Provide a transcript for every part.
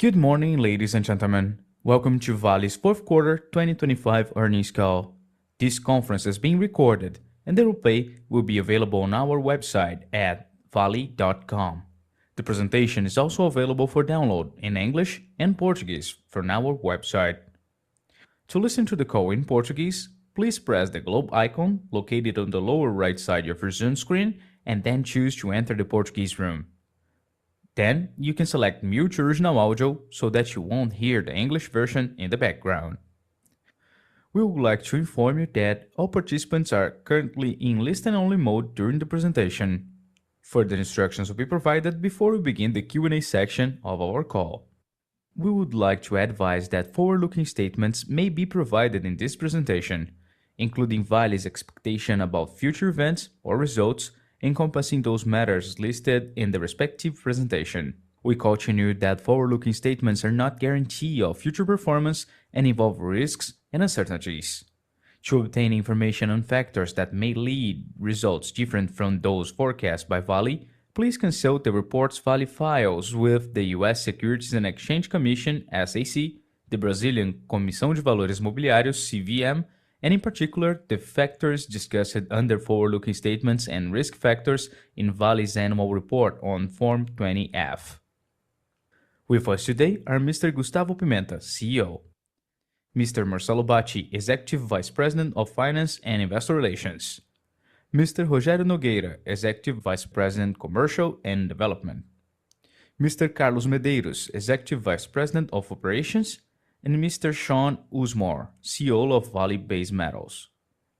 Good morning, ladies and gentlemen. Welcome to Vale's fourth quarter 2025 earnings call. This conference is being recorded, and the replay will be available on our website at vale.com. The presentation is also available for download in English and Portuguese from our website. To listen to the call in Portuguese, please press the globe icon located on the lower right side of your Zoom screen and then choose to enter the Portuguese room. Then you can select Mute Original Audio so that you won't hear the English version in the background. We would like to inform you that all participants are currently in listen-only mode during the presentation. Further instructions will be provided before we begin the Q&A section of our call. We would like to advise that forward-looking statements may be provided in this presentation, including Vale's expectation about future events or results, encompassing those matters listed in the respective presentation. We caution you that forward-looking statements are not guarantee of future performance and involve risks and uncertainties. To obtain information on factors that may lead results different from those forecast by Vale, please consult the reports Vale files with the U.S. Securities and Exchange Commission (SEC), the Brazilian Comissão de Valores Mobiliários (CVM), and in particular the factors discussed under forward-looking statements and risk factors in Vale's annual report on Form 20-F. With us today are Mr. Gustavo Pimenta, CEO, Mr. Marcelo Bacci, Executive Vice President of Finance and Investor Relations, Mr. Rogério Nogueira, Executive Vice President, Commercial and Development, Mr. Carlos Medeiros, Executive Vice President of Operations, and Mr. Sean Usmore, CEO of Vale Base Metals.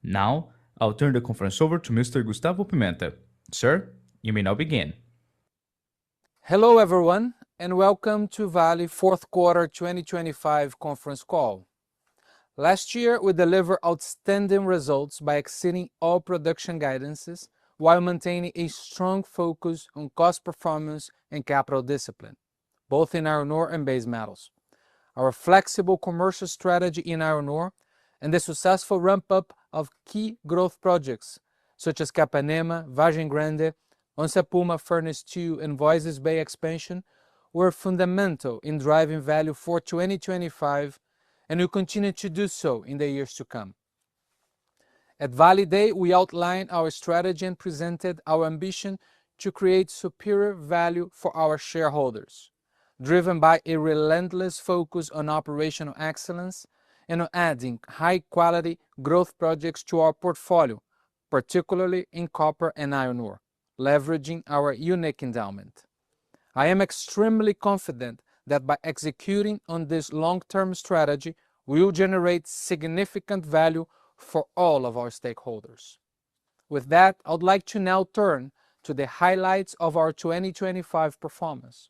Now, I'll turn the conference over to Mr. Gustavo Pimenta. Sir, you may now begin. Hello everyone, and welcome to Vale fourth quarter 2025 conference call. Last year, we delivered outstanding results by exceeding all production guidances while maintaining a strong focus on cost performance and capital discipline, both in iron ore and base metals. Our flexible commercial strategy in iron ore and the successful ramp-up of key growth projects such as Capanema, Vargem Grande, Onça Puma Furnace 2 and Voisey's Bay expansion were fundamental in driving value for 2025 and will continue to do so in the years to come. At Vale Day, we outlined our strategy and presented our ambition to create superior value for our shareholders, driven by a relentless focus on operational excellence and on adding high-quality growth projects to our portfolio, particularly in copper and iron ore, leveraging our unique endowment. I am extremely confident that by executing on this long-term strategy, we will generate significant value for all of our stakeholders. With that, I would like to now turn to the highlights of our 2025 performance.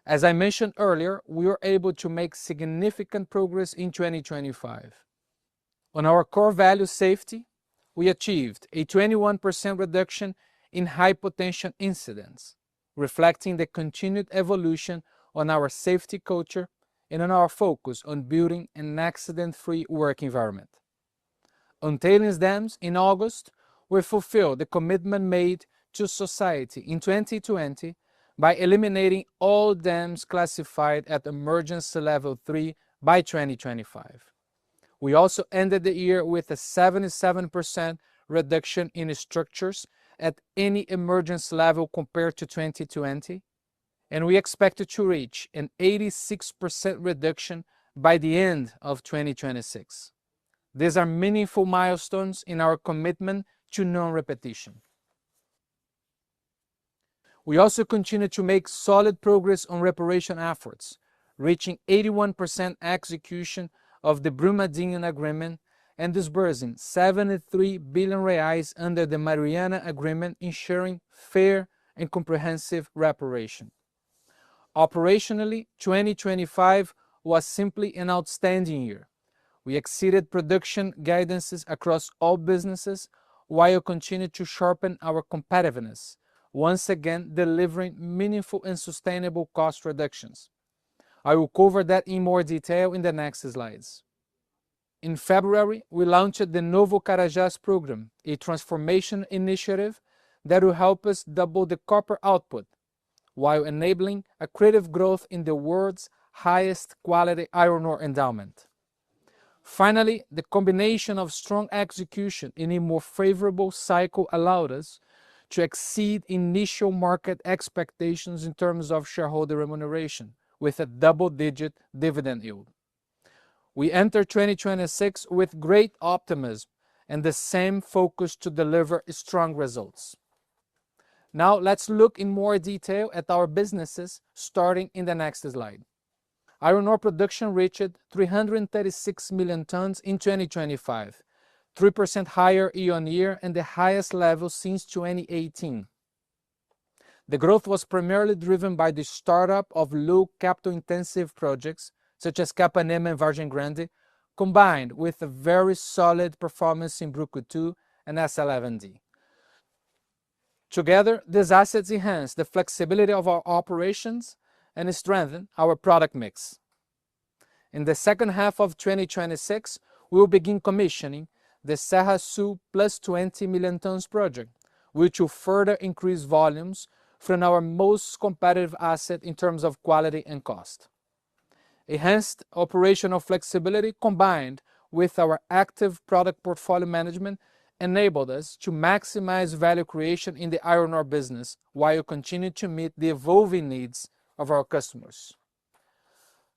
As I mentioned earlier, we were able to make significant progress in 2025. On our core value safety, we achieved a 21% reduction in high-potential incidents, reflecting the continued evolution on our safety culture and on our focus on building an accident-free work environment. On tailings dams in August, we fulfilled the commitment made to society in 2020 by eliminating all dams classified at emergency level 3 by 2025. We also ended the year with a 77% reduction in structures at any emergency level compared to 2020, and we expect to reach an 86% reduction by the end of 2026. These are meaningful milestones in our commitment to non-repetition. We also continue to make solid progress on reparation efforts, reaching 81% execution of the Brumadinho Agreement and disbursing 73 billion reais under the Mariana Agreement, ensuring fair and comprehensive reparation. Operationally, 2025 was simply an outstanding year. We exceeded production guidances across all businesses while continuing to sharpen our competitiveness, once again delivering meaningful and sustainable cost reductions. I will cover that in more detail in the next slides. In February, we launched the Novo Carajás program, a transformation initiative that will help us double the copper output while enabling accretive growth in the world's highest quality iron ore endowment. Finally, the combination of strong execution in a more favorable cycle allowed us to exceed initial market expectations in terms of shareholder remuneration, with a double-digit dividend yield. We enter 2026 with great optimism and the same focus to deliver strong results. Now let's look in more detail at our businesses, starting in the next slide. Iron ore production reached 336 million tons in 2025, 3% higher year-on-year and the highest level since 2018. The growth was primarily driven by the startup of low capital-intensive projects such as Capanema and Vargem Grande, combined with a very solid performance in Brucutu and S11D. Together, these assets enhance the flexibility of our operations and strengthen our product mix. In the second half of 2026, we will begin commissioning the Serra Sul plus 20 million tons project, which will further increase volumes from our most competitive asset in terms of quality and cost. Enhanced operational flexibility combined with our active product portfolio management enabled us to maximize value creation in the iron ore business while continuing to meet the evolving needs of our customers.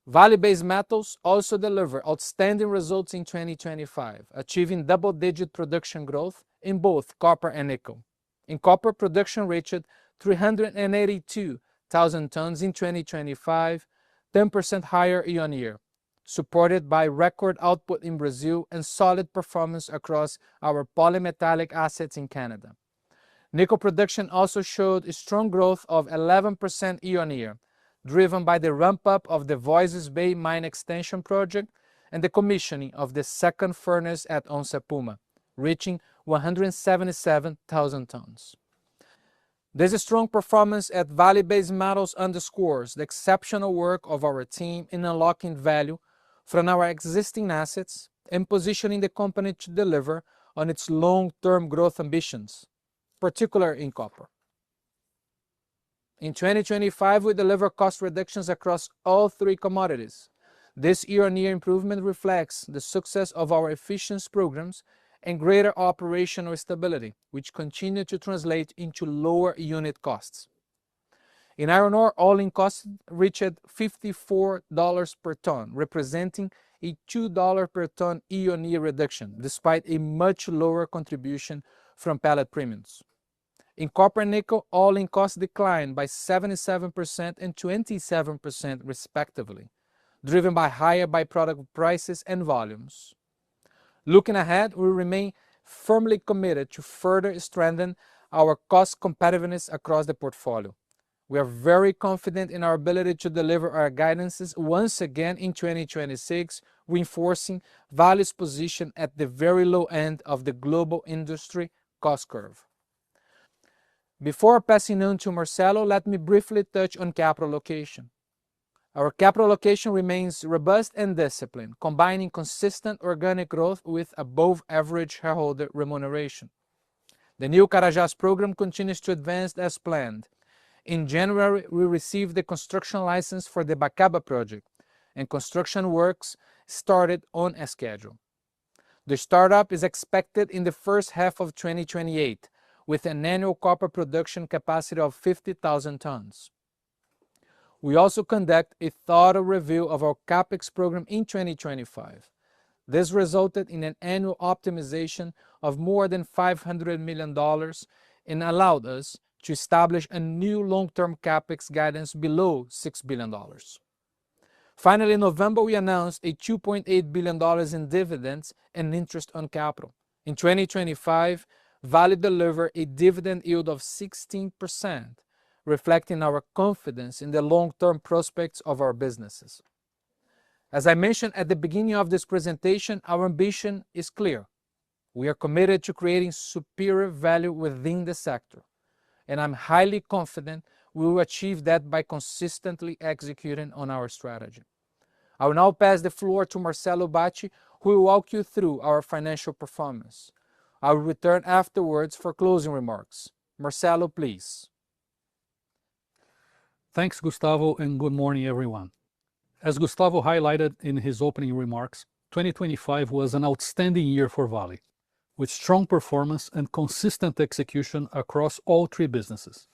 Vale Base Metals also delivered outstanding results in 2025, achieving double-digit production growth in both copper and nickel. In copper, production reached 382,000 tons in 2025, 10% higher year-on-year, supported by record output in Brazil and solid performance across our polymetallic assets in Canada. Nickel production also showed a strong growth of 11% year-on-year, driven by the ramp-up of the Voisey's Bay mine extension project and the commissioning of the second furnace at Onça Puma, reaching 177,000 tons. This strong performance at Vale Base Metals underscores the exceptional work of our team in unlocking value from our existing assets and positioning the company to deliver on its long-term growth ambitions, particularly in copper. In 2025, we delivered cost reductions across all three commodities. This year-on-year improvement reflects the success of our efficiency programs and greater operational stability, which continue to translate into lower unit costs. In iron ore, all-in costs reached $54 per ton, representing a $2 per ton year-on-year reduction, despite a much lower contribution from pellet premiums. In copper and nickel, all-in costs declined by 77% and 27% respectively, driven by higher byproduct prices and volumes. Looking ahead, we remain firmly committed to further strengthen our cost competitiveness across the portfolio. We are very confident in our ability to deliver our guidances once again in 2026, reinforcing Vale's position at the very low end of the global industry cost curve. Before passing on to Marcelo, let me briefly touch on capital allocation. Our capital allocation remains robust and disciplined, combining consistent organic growth with above-average shareholder remuneration. The new Carajás program continues to advance as planned. In January, we received the construction license for the Bacaba project, and construction works started on schedule. The startup is expected in the first half of 2028, with an annual copper production capacity of 50,000 tons. We also conduct a thorough review of our CapEx program in 2025. This resulted in an annual optimization of more than $500 million and allowed us to establish a new long-term CapEx guidance below $6 billion. Finally, in November, we announced a $2.8 billion in dividends and interest on capital. In 2025, Vale delivered a dividend yield of 16%, reflecting our confidence in the long-term prospects of our businesses. As I mentioned at the beginning of this presentation, our ambition is clear. We are committed to creating superior value within the sector, and I'm highly confident we will achieve that by consistently executing on our strategy. I will now pass the floor to Marcelo Bacci, who will walk you through our financial performance. I will return afterwards for closing remarks. Marcelo, please. Thanks, Gustavo, and good morning, everyone. As Gustavo highlighted in his opening remarks, 2025 was an outstanding year for Vale, with strong performance and consistent execution across all three businesses.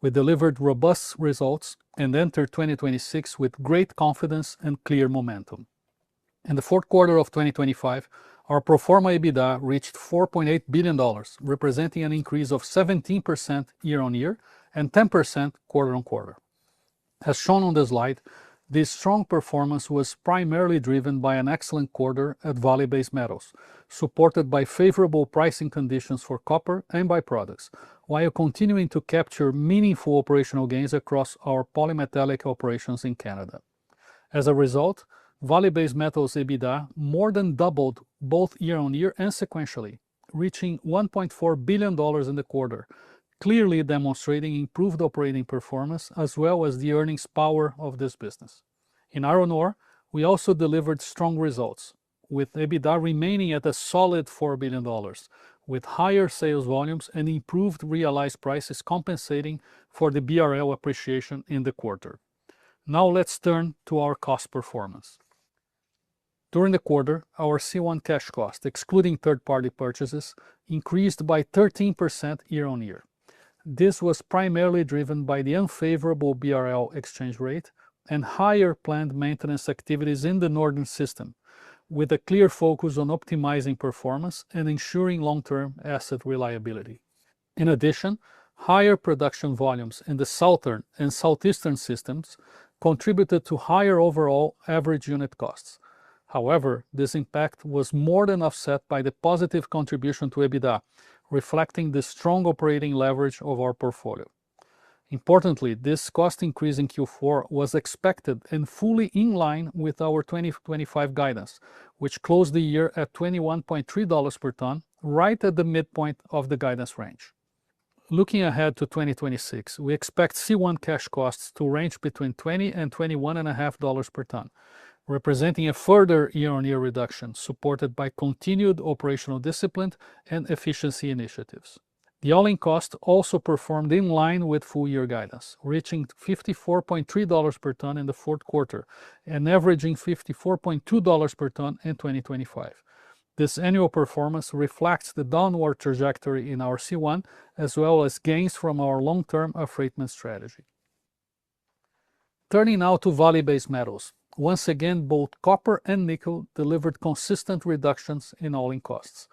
We delivered robust results and entered 2026 with great confidence and clear momentum. In the fourth quarter of 2025, our pro forma EBITDA reached $4.8 billion, representing an increase of 17% year-on-year and 10% quarter-on-quarter. As shown on the slide, this strong performance was primarily driven by an excellent quarter at Vale Base Metals, supported by favorable pricing conditions for copper and byproducts, while continuing to capture meaningful operational gains across our polymetallic operations in Canada. As a result, Vale Base Metals EBITDA more than doubled both year-on-year and sequentially, reaching $1.4 billion in the quarter, clearly demonstrating improved operating performance as well as the earnings power of this business. In iron ore, we also delivered strong results, with EBITDA remaining at a solid $4 billion, with higher sales volumes and improved realized prices compensating for the BRL appreciation in the quarter. Now let's turn to our cost performance. During the quarter, our C1 cash cost, excluding third-party purchases, increased by 13% year-on-year. This was primarily driven by the unfavorable BRL exchange rate and higher planned maintenance activities in the Northern System, with a clear focus on optimizing performance and ensuring long-term asset reliability. In addition, higher production volumes in the Southern and Southeastern systems contributed to higher overall average unit costs. However, this impact was more than offset by the positive contribution to EBITDA, reflecting the strong operating leverage of our portfolio. Importantly, this cost increase in Q4 was expected and fully in line with our 2025 guidance, which closed the year at $21.3 per ton, right at the midpoint of the guidance range. Looking ahead to 2026, we expect C1 cash costs to range between $20 and $21.5 per ton, representing a further year-on-year reduction supported by continued operational discipline and efficiency initiatives. The all-in cost also performed in line with full-year guidance, reaching $54.3 per ton in the fourth quarter and averaging $54.2 per ton in 2025. This annual performance reflects the downward trajectory in our C1 as well as gains from our long-term affreightment strategy. Turning now to Vale Base Metals. Once again, both copper and nickel delivered consistent reductions in all-in costs.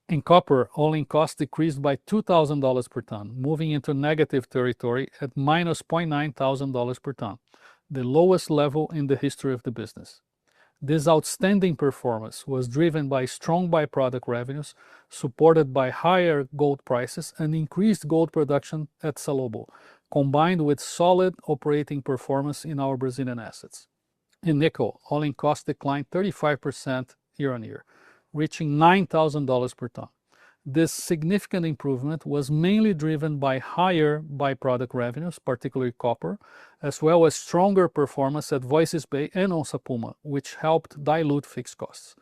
In copper, all-in costs decreased by $2,000 per ton, moving into negative territory at minus $0.9 per ton, the lowest level in the history of the business. This outstanding performance was driven by strong byproduct revenues, supported by higher gold prices and increased gold production at Salobo, combined with solid operating performance in our Brazilian assets. In nickel, all-in costs declined 35% year-on-year, reaching $9,000 per ton. This significant improvement was mainly driven by higher byproduct revenues, particularly copper, as well as stronger performance at Voisey's Bay and Onça Puma, which helped dilute fixed costs.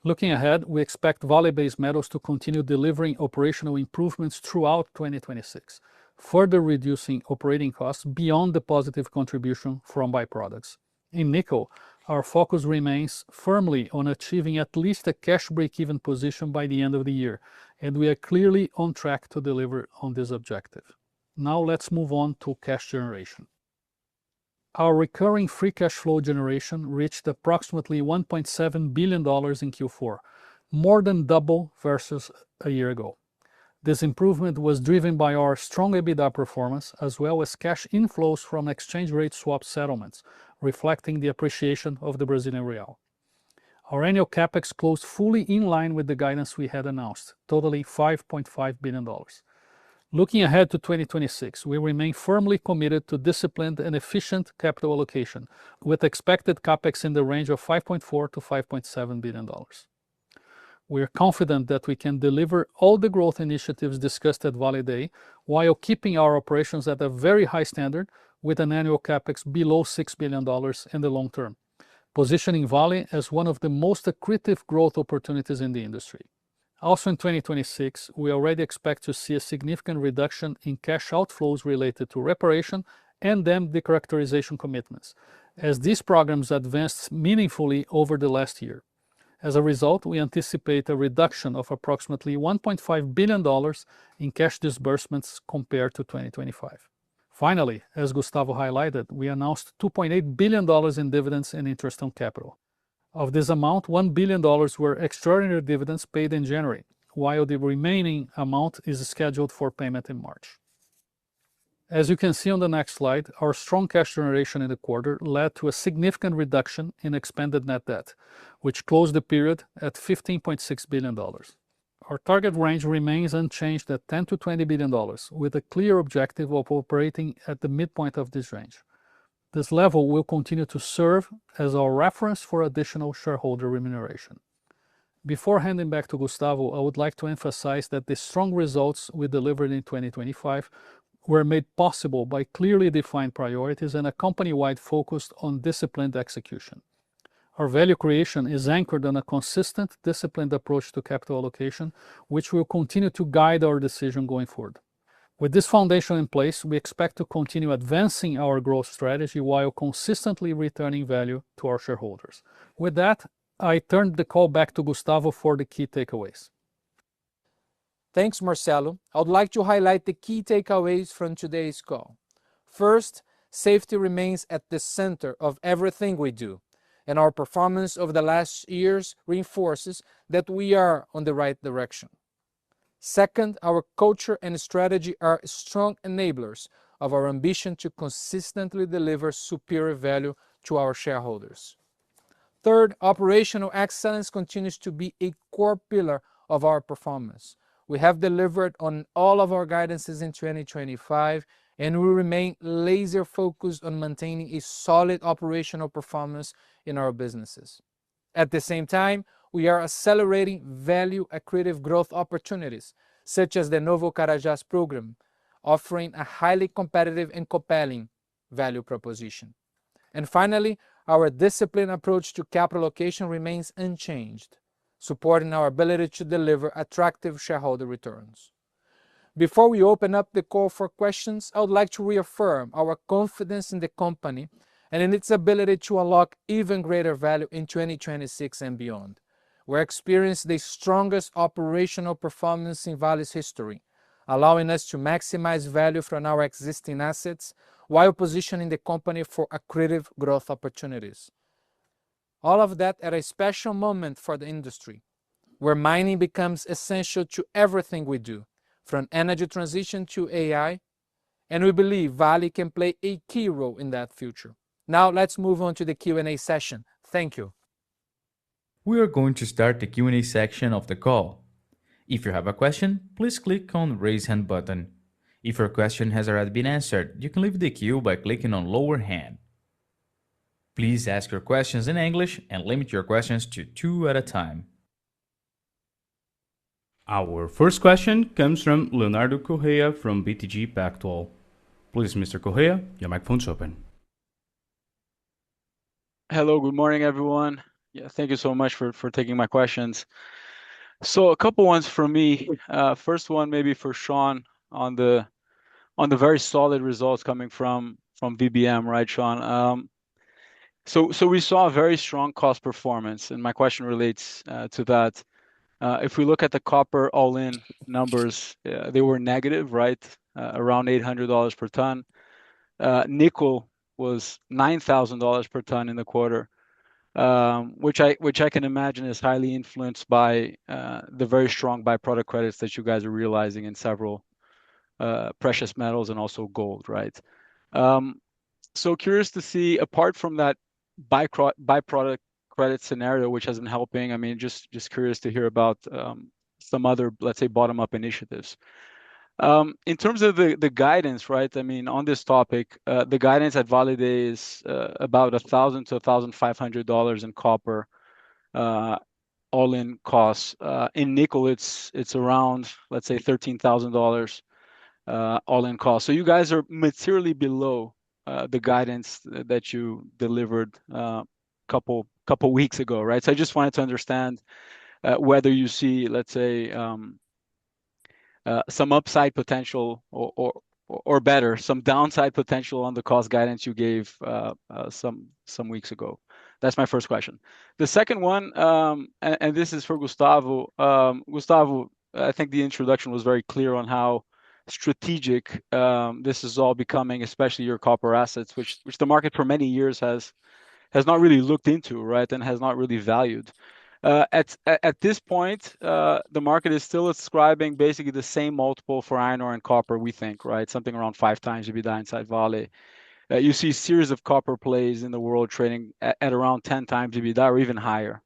Looking ahead, we expect Vale Base Metals to continue delivering operational improvements throughout 2026, further reducing operating costs beyond the positive contribution from byproducts. In nickel, our focus remains firmly on achieving at least a cash break-even position by the end of the year, and we are clearly on track to deliver on this objective. Now let's move on to cash generation. Our recurring free cash flow generation reached approximately $1.7 billion in Q4, more than double versus a year ago. This improvement was driven by our strong EBITDA performance as well as cash inflows from exchange rate swap settlements, reflecting the appreciation of the Brazilian real. Our annual capex closed fully in line with the guidance we had announced, totaling $5.5 billion. Looking ahead to 2026, we remain firmly committed to disciplined and efficient capital allocation, with expected capex in the range of $5.4 to $5.7 billion. We are confident that we can deliver all the growth initiatives discussed at Vale Day while keeping our operations at a very high standard with an annual capex below $6 billion in the long term, positioning Vale as one of the most accretive growth opportunities in the industry. Also in 2026, we already expect to see a significant reduction in cash outflows related to reparation and dam decharacterization commitments, as these programs advanced meaningfully over the last year. As a result, we anticipate a reduction of approximately $1.5 billion in cash disbursements compared to 2025. Finally, as Gustavo highlighted, we announced $2.8 billion in dividends and interest on capital. Of this amount, $1 billion were extraordinary dividends paid in January, while the remaining amount is scheduled for payment in March. As you can see on the next slide, our strong cash generation in the quarter led to a significant reduction in expanded net debt, which closed the period at $15.6 billion. Our target range remains unchanged at $10 to $20 billion, with a clear objective of operating at the midpoint of this range. This level will continue to serve as our reference for additional shareholder remuneration. Before handing back to Gustavo, I would like to emphasize that the strong results we delivered in 2025 were made possible by clearly defined priorities and a company-wide focus on disciplined execution. Our value creation is anchored on a consistent, disciplined approach to capital allocation, which will continue to guide our decision going forward. With this foundation in place, we expect to continue advancing our growth strategy while consistently returning value to our shareholders. With that, I turn the call back to Gustavo for the key takeaways. Thanks, Marcelo. I would like to highlight the key takeaways from today's call. First, safety remains at the center of everything we do, and our performance over the last years reinforces that we are on the right direction. Second, our culture and strategy are strong enablers of our ambition to consistently deliver superior value to our shareholders. Third, operational excellence continues to be a core pillar of our performance. We have delivered on all of our guidances in 2025, and we remain laser focused on maintaining a solid operational performance in our businesses. At the same time, we are accelerating value-accretive growth opportunities, such as the Novo Carajás program, offering a highly competitive and compelling value proposition. And finally, our disciplined approach to capital allocation remains unchanged, supporting our ability to deliver attractive shareholder returns. Before we open up the call for questions, I would like to reaffirm our confidence in the company and in its ability to unlock even greater value in 2026 and beyond. We're experiencing the strongest operational performance in Vale's history, allowing us to maximize value from our existing assets while positioning the company for accretive growth opportunities. All of that at a special moment for the industry, where mining becomes essential to everything we do, from energy transition to AI, and we believe Vale can play a key role in that future. Now let's move on to the Q&A session. Thank you. We are going to start the Q&A section of the call. If you have a question, please click on the Raise Hand button. If your question has already been answered, you can leave the queue by clicking on Lower Hand. Please ask your questions in English and limit your questions to 2 at a time. Our first question comes from Leonardo Correa from BTG Pactual. Please, Mr. Correa, your microphone is open. Hello, good morning, everyone. Thank you so much for taking my questions. So a couple ones from me. First one maybe for Sean on the very solid results coming from VBM, right, Sean? So we saw a very strong cost performance, and my question relates to that. If we look at the copper all-in numbers, they were negative, right? Around $800 per ton. Nickel was $9,000 per ton in the quarter, which I can imagine is highly influenced by the very strong byproduct credits that you guys are realizing in several precious metals and also gold, right? So curious to see, apart from that byproduct credit scenario, which has been helping, I mean, just curious to hear about some other, let's say, bottom-up initiatives. In terms of the guidance, right? I mean, on this topic, the guidance at Vale is about $1,000 to $1,500 in copper, all-in costs. In nickel, it's around, let's say, $13,000 all-in costs. So you guys are materially below the guidance that you delivered couple weeks ago, right? So I just wanted to understand whether you see, let's say, some upside potential or or better, some downside potential on the cost guidance you gave some weeks ago? That's my first question. The second one, and this is for Gustavo. Gustavo, I think the introduction was very clear on how strategic this is all becoming, especially your copper assets, which the market for many years has not really looked into, right, and has not really valued. At this point, the market is still ascribing basically the same multiple for iron ore and copper, we think, right? Something around 5x EBITDA inside Vale. You see a series of copper plays in the world trading at around 10x EBITDA or even higher.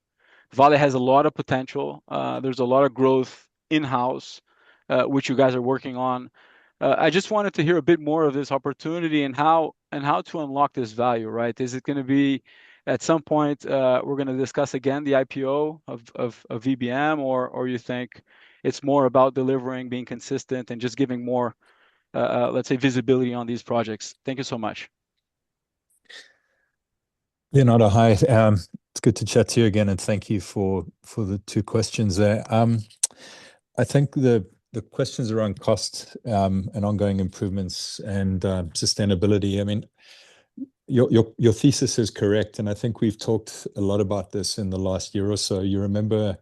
Vale has a lot of potential. There's a lot of growth in-house, which you guys are working on. I just wanted to hear a bit more of this opportunity and how to unlock this value, right? Is it going to be at some point we're going to discuss again the IPO of VBM, or you think it's more about delivering, being consistent, and just giving more, let's say, visibility on these projects? Thank you so much. Leonardo, hi. It's good to chat to you again, and thank you for the two questions there. I think the questions around cost and ongoing improvements and sustainability, I mean, your thesis is correct, and I think we've talked a lot about this in the last year or so. You remember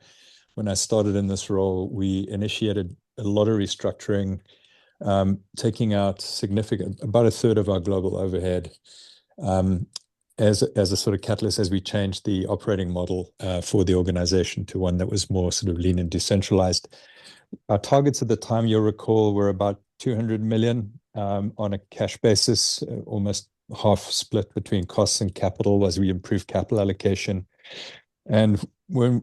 when I started in this role, we initiated a lot of restructuring, taking out about a third of our global overhead, as a sort of catalyst as we changed the operating model for the organization to one that was more sort of lean and decentralized. Our targets at the time, you'll recall, were about 200 million on a cash basis, almost half split between costs and capital as we improved capital allocation. And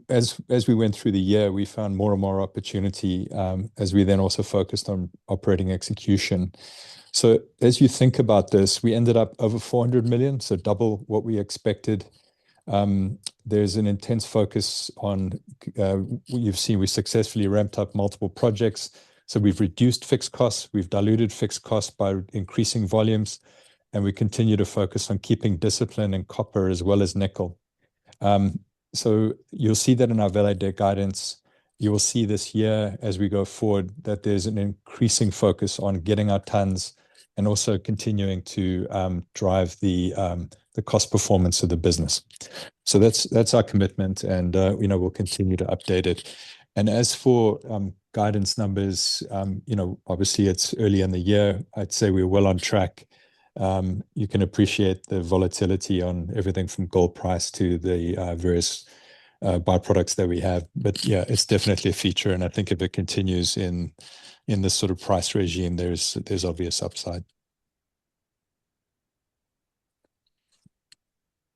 as we went through the year, we found more and more opportunity as we then also focused on operating execution. So as you think about this, we ended up over 400 million, so double what we expected. There's an intense focus on, you've seen we successfully ramped up multiple projects. So we've reduced fixed costs, we've diluted fixed costs by increasing volumes, and we continue to focus on keeping discipline in copper as well as nickel. So you'll see that in our Vale Day guidance. You will see this year as we go forward that there's an increasing focus on getting our tons and also continuing to drive the cost performance of the business. So that's our commitment, and we'll continue to update it. And as for guidance numbers, obviously it's early in the year. I'd say we're well on track. You can appreciate the volatility on everything from gold price to the various byproducts that we have. But yeah, it's definitely a feature, and I think if it continues in this sort of price regime, there's obvious upside.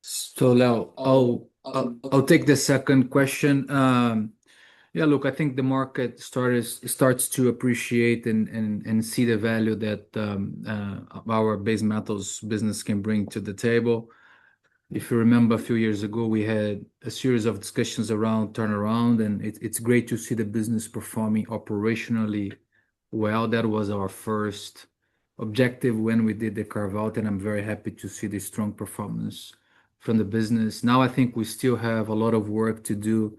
So Leo, I'll take the second question. Yeah, look, I think the market starts to appreciate and see the value that our base metals business can bring to the table. If you remember, a few years ago, we had a series of discussions around turnaround, and it's great to see the business performing operationally well. That was our first objective when we did the carve-out, and I'm very happy to see the strong performance from the business. Now, I think we still have a lot of work to do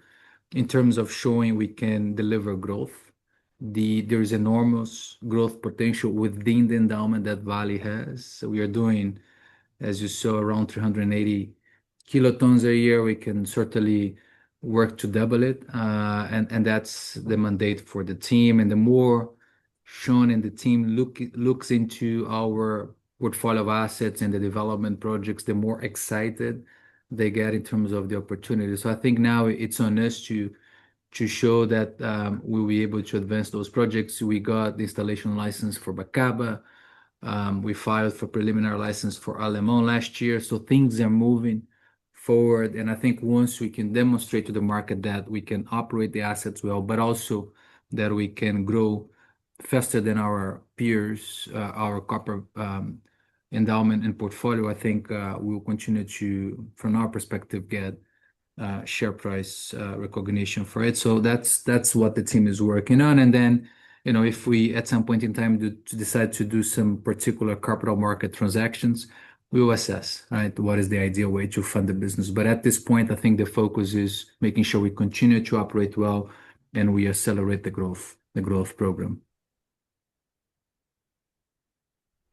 in terms of showing we can deliver growth. There is enormous growth potential within the endowment that Vale has. So we are doing, as you saw, around 380 kilotons a year. We can certainly work to double it, and that's the mandate for the team. And the more Sean and the team looks into our portfolio of assets and the development projects, the more excited they get in terms of the opportunity. So I think now it's on us to show that we'll be able to advance those projects. We got the installation license for Bacaba. We filed for preliminary license for Alemão last year. So things are moving forward. And I think once we can demonstrate to the market that we can operate the assets well, but also that we can grow faster than our peers, our copper endowment and portfolio, I think we'll continue to, from our perspective, get share price recognition for it. So that's what the team is working on. And then, if we at some point in time decide to do some particular capital market transactions, we will assess, right, what is the ideal way to fund the business. But at this point, I think the focus is making sure we continue to operate well and we accelerate the growth program.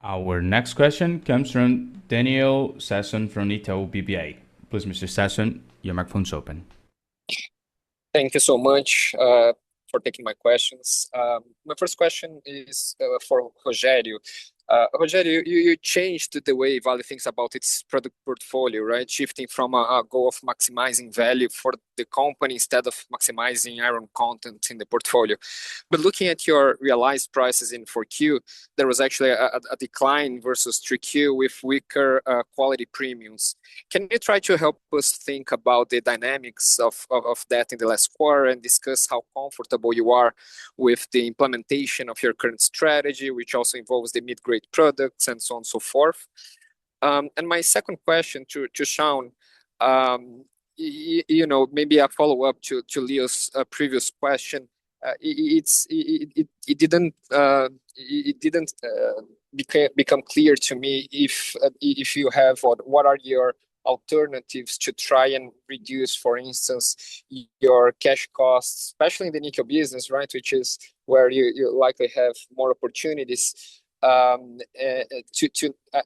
Our next question comes from Daniel Sasson from Itaú BBA. Please, Mr. Sasson, your microphone's open. Thank you so much for taking my questions. My first question is for Rogério. Rogério, you changed the way Vale thinks about its product portfolio, right? Shifting from a goal of maximizing value for the company instead of maximizing iron content in the portfolio. But looking at your realized prices in 4Q, there was actually a decline versus 3Q with weaker quality premiums. Can you try to help us think about the dynamics of that in the last quarter and discuss how comfortable you are with the implementation of your current strategy, which also involves the mid-grade products and so on and so forth? And my second question to Shaun, you know, maybe a follow-up to Leo's previous question. It didn't become clear to me if you have what are your alternatives to try and reduce, for instance, your cash costs, especially in the nickel business, right, which is where you likely have more opportunities,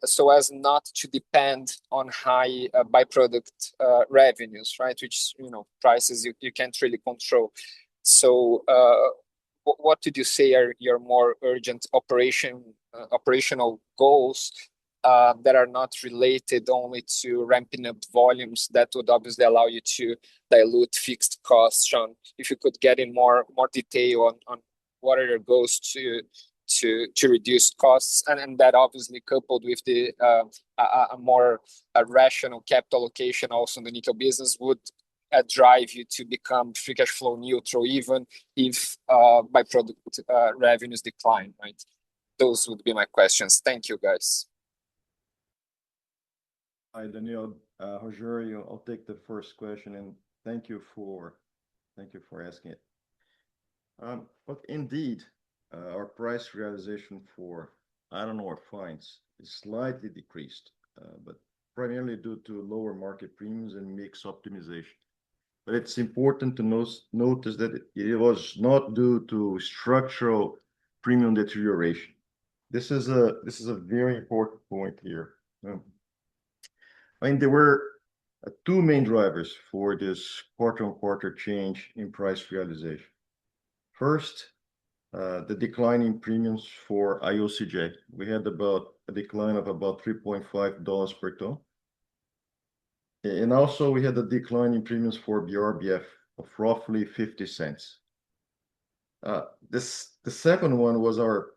so as not to depend on high byproduct revenues, right, which, you know, prices you can't really control. So what did you say are your more urgent operational goals that are not related only to ramping up volumes that would obviously allow you to dilute fixed costs? Shaun, if you could get in more detail on what are your goals to reduce costs, and that obviously coupled with the a more rational capital allocation also in the nickel business would drive you to become free cash flow neutral, even if byproduct revenues decline, right? Those would be my questions. Thank you, guys. Hi, Daniel. Rogério, I'll take the first question, and thank you for asking it. But indeed, our price realization for iron ore fines is slightly decreased, but primarily due to lower market premiums and mix optimization. But it's important to notice that it was not due to structural premium deterioration. This is a very important point here. I mean, there were two main drivers for this quarter-on-quarter change in price realization. First, the decline in premiums for IOCJ. We had about a decline of about $3.5 per ton. And also we had a decline in premiums for BRBF of roughly 50 cents. The second one was our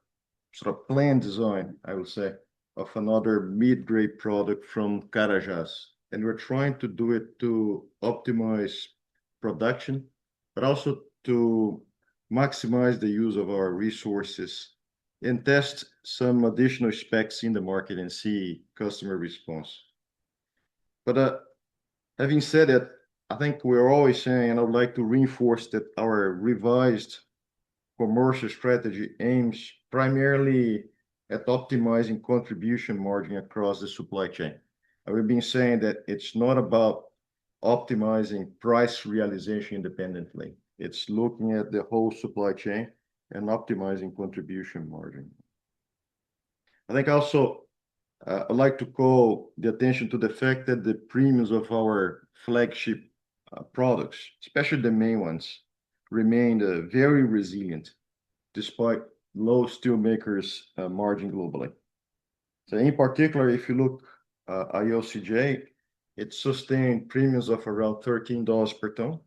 sort of planned design, I would say, of another mid-grade product from Carajás. And we're trying to do it to optimize production, but also to maximize the use of our resources and test some additional specs in the market and see customer response. But having said that, I think we're always saying, and I would like to reinforce that our revised commercial strategy aims primarily at optimizing contribution margin across the supply chain. And we've been saying that it's not about optimizing price realization independently. It's looking at the whole supply chain and optimizing contribution margin. I think also I'd like to call the attention to the fact that the premiums of our flagship products, especially the main ones, remained very resilient despite low steelmakers margin globally. So in particular, if you look at IOCJ, it sustained premiums of around $13 per ton,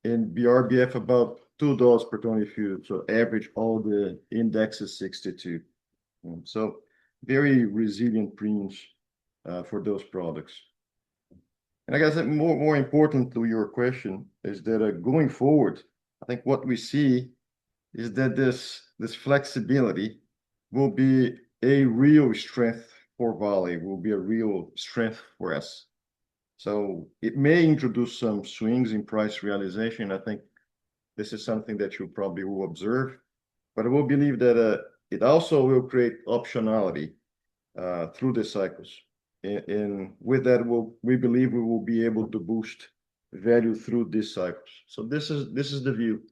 and BRBF about $2 per ton if you average all the indexes 62. So very resilient premiums for those products. And I guess more important to your question is that going forward, I think what we see is that this flexibility will be a real strength for Vale, will be a real strength for us. So it may introduce some swings in price realization. I think this is something that you probably will observe, but I will believe that it also will create optionality through the cycles. And with that, we believe we will be able to boost value through these cycles. So this is the view.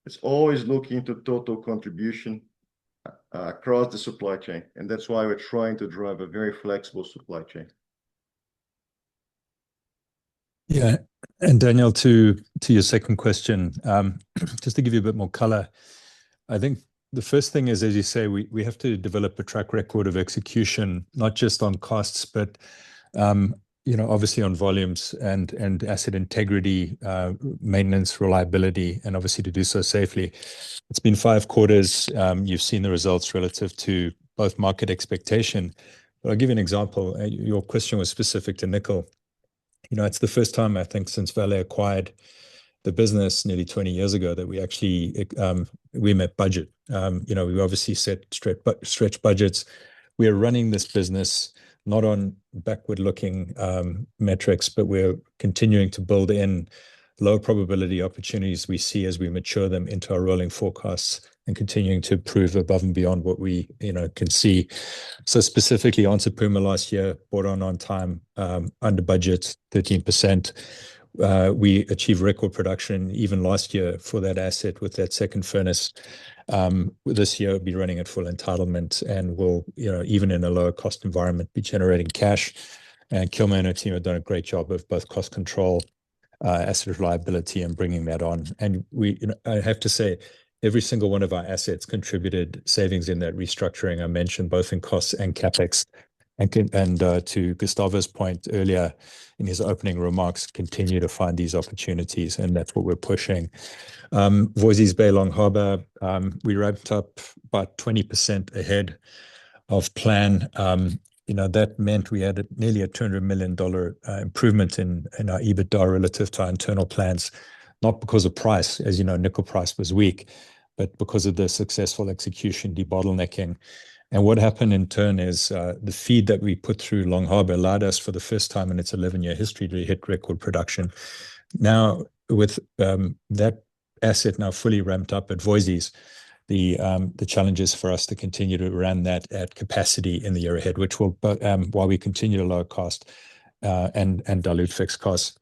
It's always looking to total contribution. across the supply chain. And that's why we're trying to drive a very flexible supply chain. Yeah. And Daniel, to your second question, just to give you a bit more color, I think the first thing is, as you say, we have to develop a track record of execution, not just on costs, but obviously on volumes and asset integrity, maintenance, reliability, and obviously to do so safely. It's been 5 quarters. You've seen the results relative to both market expectation. But I'll give you an example. Your question was specific to nickel. It's the first time, I think, since Vale acquired the business nearly 20 years ago that we actually we met budget. We obviously set stretch budgets. We are running this business not on backward-looking metrics, but we're continuing to build in low probability opportunities we see as we mature them into our rolling forecasts and continuing to improve above and beyond what we can see. So specifically on Puma last year, brought on time, under budget, 13%. We achieved record production even last year for that asset with that second furnace. This year, we'll be running at full entitlement and will, even in a lower cost environment, be generating cash. And Kilman and her team have done a great job of both cost control, asset reliability, and bringing that on. And I have to say, every single one of our assets contributed savings in that restructuring I mentioned, both in costs and CapEx. And to Gustavo's point earlier in his opening remarks, continue to find these opportunities, and that's what we're pushing. Voisey's Bay, Long Harbour, we ramped up about 20% ahead of plan. That meant we had nearly a $200 million improvement in our EBITDA relative to our internal plans, not because of price. As you know, nickel price was weak, but because of the successful execution, debottlenecking. And what happened in turn is the feed that we put through Long Harbour allowed us for the first time in its 11-year history to hit record production. Now, with that asset now fully ramped up at Voisey's, the challenge is for us to continue to run that at capacity in the year ahead, which will, while we continue to lower cost and dilute fixed costs.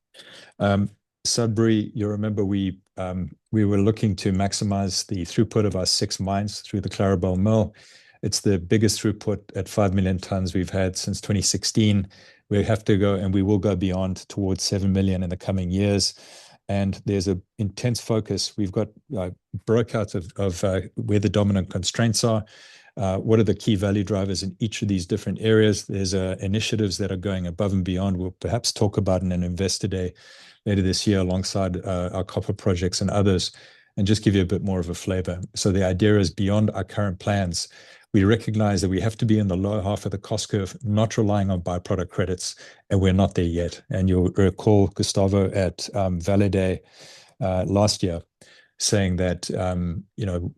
Sudbury, you remember we were looking to maximize the throughput of our 6 mines through the Clarabelle Mill. It's the biggest throughput at 5 million tons we've had since 2016. We have to go, and we will go beyond towards 7 million in the coming years. And there's an intense focus. We've got breakouts of where the dominant constraints are. What are the key value drivers in each of these different areas? There's initiatives that are going above and beyond. We'll perhaps talk about in an investor day later this year alongside our copper projects and others, and just give you a bit more of a flavor. So the idea is beyond our current plans. We recognize that we have to be in the lower half of the cost curve, not relying on byproduct credits, and we're not there yet. And you'll recall Gustavo at Vale Day last year saying that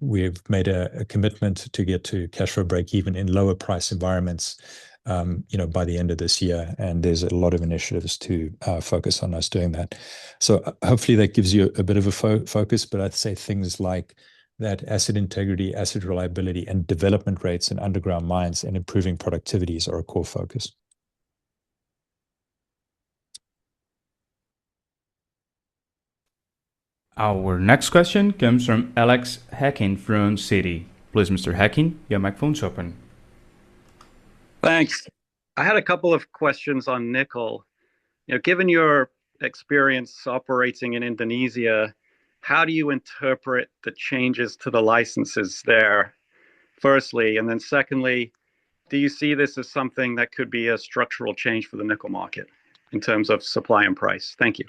we've made a commitment to get to cash flow break even in lower price environments by the end of this year. And there's a lot of initiatives to focus on us doing that. So hopefully that gives you a bit of a focus, but I'd say things like that asset integrity, asset reliability, and development rates in underground mines and improving productivities are a core focus. Our next question comes from Alex Hacking from Citi. Please, Mr. Hacking, your microphone's open. Thanks. I had a couple of questions on nickel. Given your experience operating in Indonesia, how do you interpret the changes to the licenses there, firstly? And then secondly, do you see this as something that could be a structural change for the nickel market in terms of supply and price? Thank you.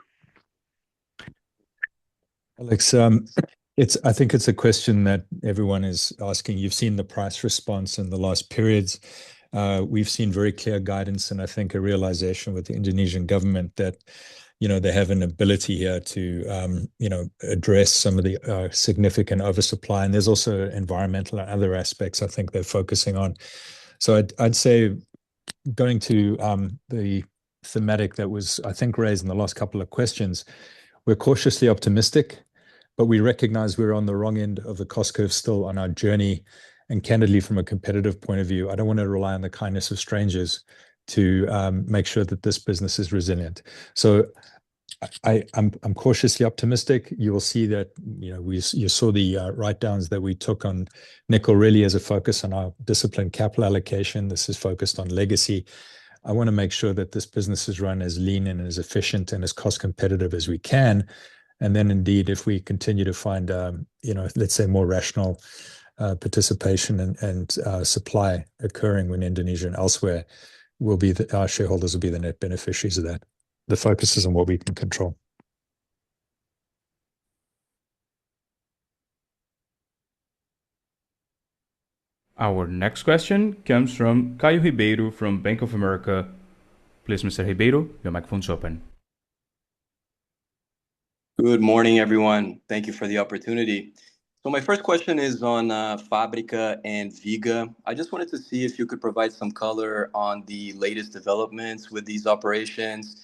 Alex, I think it's a question that everyone is asking. You've seen the price response in the last periods. We've seen very clear guidance and I think a realization with the Indonesian government that they have an ability here to, address some of the significant oversupply. And there's also environmental and other aspects I think they're focusing on. So I'd say going to the thematic that was, I think, raised in the last couple of questions, we're cautiously optimistic, but we recognize we're on the wrong end of the cost curve still on our journey. And candidly, from a competitive point of view, I don't want to rely on the kindness of strangers to make sure that this business is resilient. So I'm cautiously optimistic. You will see that, you saw the write-downs that we took on nickel really as a focus on our disciplined capital allocation. This is focused on legacy. I want to make sure that this business is run as lean and as efficient and as cost competitive as we can. And then indeed, if we continue to find, let's say more rational participation and supply occurring in Indonesia and elsewhere, our shareholders will be the net beneficiaries of that. The focus is on what we can control. Our next question comes from Caio Ribeiro from Bank of America. Please, Mr. Ribeiro, your microphone is open. Good morning, everyone. Thank you for the opportunity. So my first question is on Fábrica and Viga. I just wanted to see if you could provide some color on the latest developments with these operations,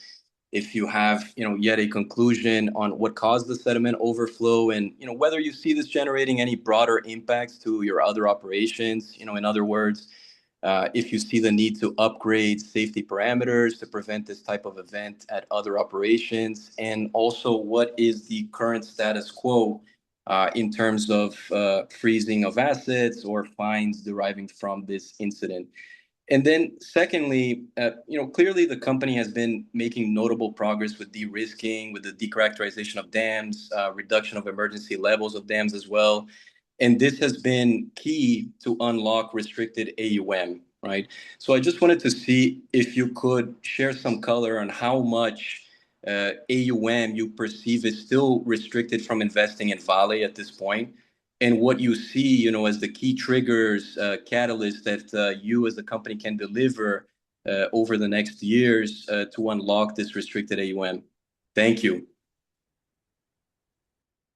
if you have yet a conclusion on what caused the sediment overflow, and whether you see this generating any broader impacts to your other operations. In other words, if you see the need to upgrade safety parameters to prevent this type of event at other operations, and also what is the current status quo in terms of freezing of assets or fines deriving from this incident. And then secondly, clearly the company has been making notable progress with de-risking, with the decharacterization of dams, reduction of emergency levels of dams as well. And this has been key to unlock restricted AUM, right? So I just wanted to see if you could share some color on how much AUM you perceive is still restricted from investing in Vale at this point, and what you see, as the key triggers, catalysts that you as the company can deliver over the next years to unlock this restricted AUM. Thank you.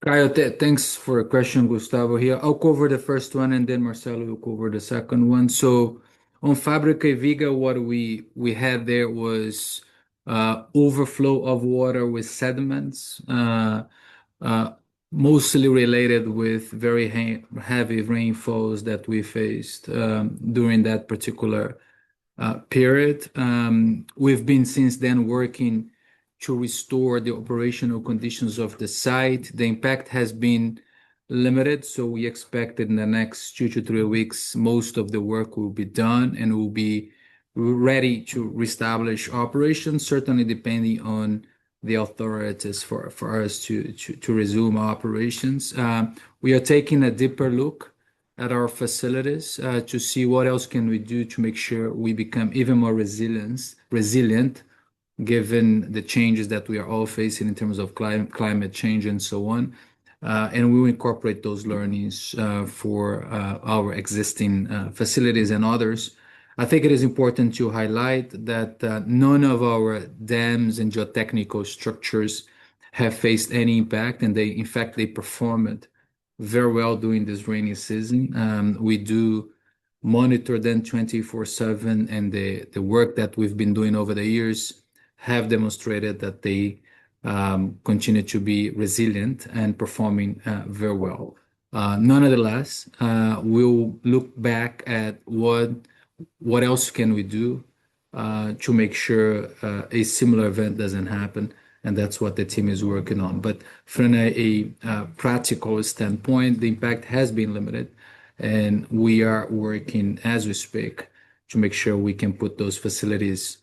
Caio, thanks for a question, Gustavo here. I'll cover the first one and then Marcelo will cover the second one. So on Fábrica e Viga, what we had there was overflow of water with sediments, mostly related with very heavy rainfalls that we faced during that particular period. We've been since then working to restore the operational conditions of the site. The impact has been limited, so we expect that in the next 2 to 3 weeks, most of the work will be done and we'll be ready to reestablish operations, certainly depending on the authorities for us to resume operations. We are taking a deeper look at our facilities to see what else can we do to make sure we become even more resilient given the changes that we are all facing in terms of climate change and so on. And we will incorporate those learnings for our existing facilities and others. I think it is important to highlight that none of our dams and geotechnical structures have faced any impact, and in fact, they performed very well during this rainy season. We do monitor them 24/7, and the work that we've been doing over the years have demonstrated that they continue to be resilient and performing very well. Nonetheless, we'll look back at what else can we do to make sure a similar event doesn't happen, and that's what the team is working on. But from a practical standpoint, the impact has been limited, and we are working as we speak to make sure we can put those facilities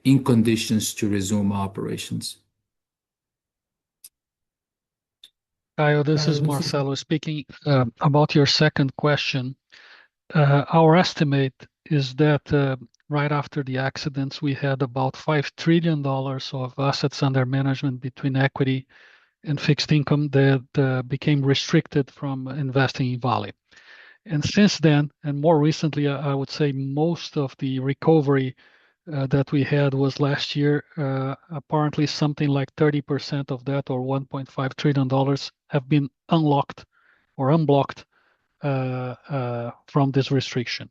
in conditions to resume operations. Caio, this is Marcelo speaking. About your second question, our estimate is that right after the accidents, we had about $5 trillion of assets under management between equity and fixed income that became restricted from investing in Vale. And since then, and more recently, I would say most of the recovery that we had was last year. Apparently something like 30% of that, or $1.5 trillion, have been unlocked or unblocked from this restriction.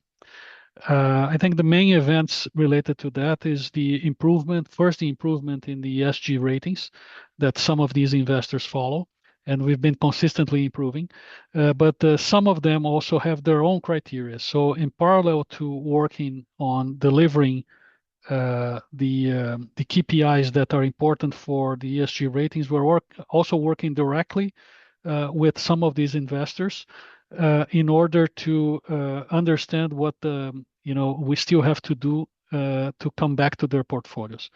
I think the main events related to that is the improvement in the ESG ratings that some of these investors follow, and we've been consistently improving. But some of them also have their own criteria. So in parallel to working on delivering the KPIs that are important for the ESG ratings. We're also working directly with some of these investors in order to understand what we still have to do to come back to their portfolios.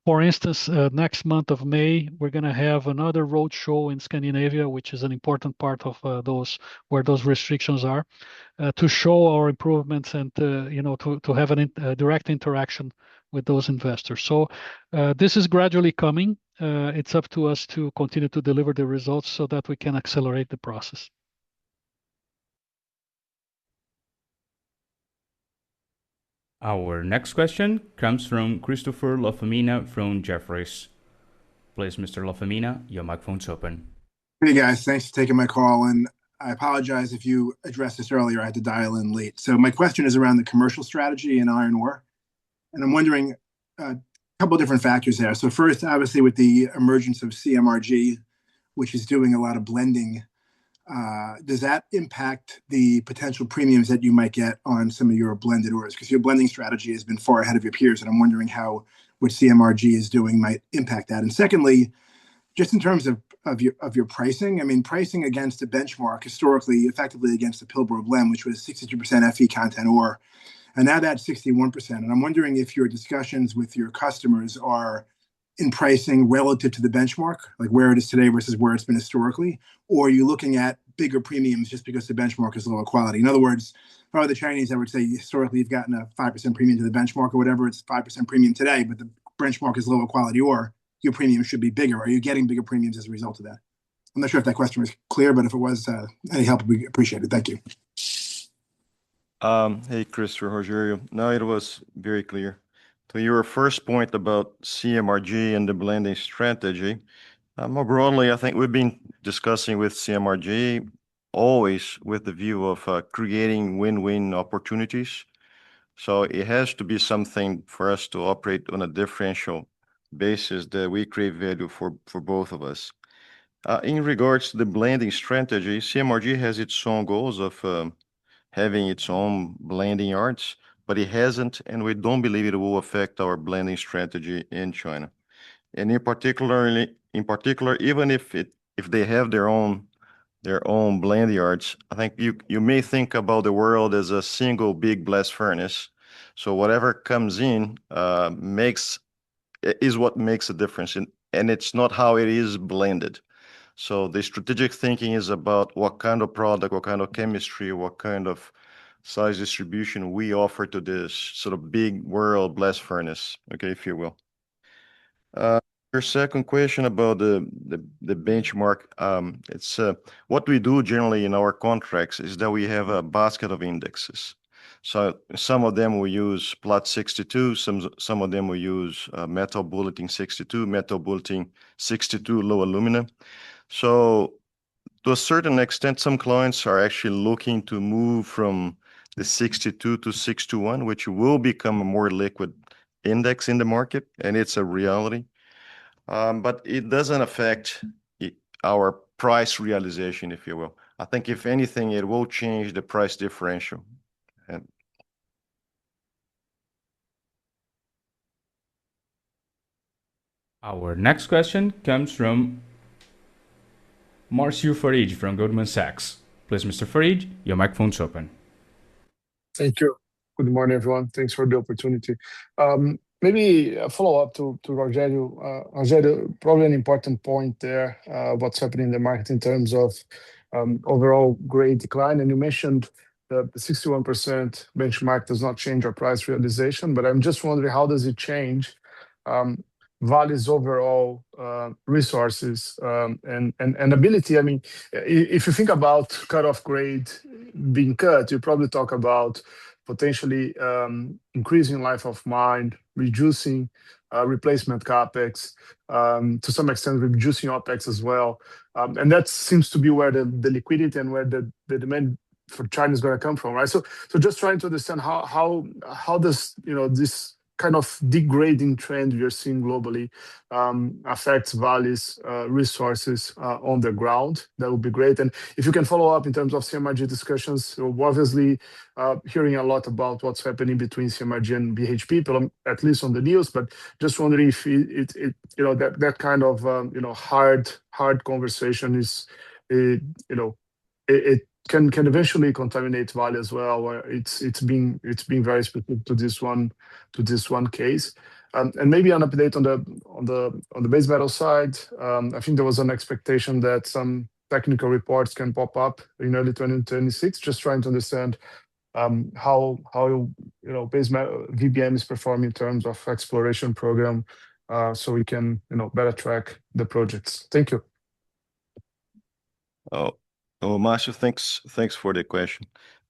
For instance, next month of May, we're going to have another roadshow in Scandinavia, which is an important part of where those restrictions are, to show our improvements and to have a direct interaction with those investors. So this is gradually coming. It's up to us to continue to deliver the results so that we can accelerate the process. Our next question comes from Christopher Lafamina from Jefferies. Please, Mr. Lafamina, your microphone's open. Hey guys, thanks for taking my call, and I apologize if you addressed this earlier. I had to dial in late. So my question is around the commercial strategy in iron ore, and I'm wondering a couple of different factors there. So first, obviously, with the emergence of CMRG, which is doing a lot of blending, does that impact the potential premiums that you might get on some of your blended ores? Because your blending strategy has been far ahead of your peers, and I'm wondering how what CMRG is doing might impact that. And secondly, just in terms of your pricing, I mean, pricing against the benchmark historically, effectively against the Pilbara blend, which was 62% Fe content ore, and now that's 61%. And I'm wondering if your discussions with your customers are in pricing relative to the benchmark, like where it is today versus where it's been historically, or are you looking at bigger premiums just because the benchmark is lower quality? In other words, if I were the Chinese, I would say historically you've gotten a 5% premium to the benchmark or whatever, it's 5% premium today, but the benchmark is lower quality ore, your premium should be bigger. Are you getting bigger premiums as a result of that? I'm not sure if that question was clear, but if it was, any help would be appreciated. Thank you. Hey, Christopher, Rogério. No, it was very clear. To your first point about CMRG and the blending strategy, more broadly, I think we've been discussing with CMRG always with the view of creating win-win opportunities. So it has to be something for us to operate on a differential basis that we create value for both of us. In regards to the blending strategy, CMRG has its own goals of having its own blending yards, but it hasn't, and we don't believe it will affect our blending strategy in China. And in particular, even if they have their own blend yards, I think you may think about the world as a single big blast furnace. So whatever comes in is what makes a difference, and it's not how it is blended. So the strategic thinking is about what kind of product, what kind of chemistry, what kind of size distribution we offer to this sort of big world blast furnace, okay, if you will. Your second question about the benchmark, it's what we do generally in our contracts is that we have a basket of indexes. So some of them we use Platts 62, some of them we use Metal Bulletin 62, Metal Bulletin 62 low alumina. So to a certain extent, some clients are actually looking to move from the 62 to 621, which will become a more liquid index in the market, and it's a reality. But it doesn't affect our price realization, if you will. I think if anything, it will change the price differential. And our next question comes from Marcio Farid from Goldman Sachs. Please, Mr. Farid, your microphone's open. Thank you. Good morning, everyone. Thanks for the opportunity. Maybe a follow-up to Rogério. Rogério, probably an important point there, what's happening in the market in terms of overall grade decline. And you mentioned the 61% benchmark does not change our price realization, but I'm just wondering how does it change Vale's overall resources and ability. I mean, if you think about cutoff grade being cut, you probably talk about potentially increasing life of mine, reducing replacement capex, to some extent reducing OpEx as well. And that seems to be where the liquidity and where the demand for China is going to come from, right? So just trying to understand how does this kind of degrading trend we are seeing globally affects Vale's resources on the ground, that would be great. And if you can follow up in terms of CMRG discussions, we're obviously hearing a lot about what's happening between CMRG and BHP, at least on the news, but just wondering if that kind of hard conversation is, it can eventually contaminate Vale as well, where it's being very specific to this one case. And maybe an update on the base metal side. I think there was an expectation that some technical reports can pop up in early 2026. Just trying to understand how base metal VBM is performing in terms of exploration program, so we can better track the projects. Thank you. Marcio, thanks for the question.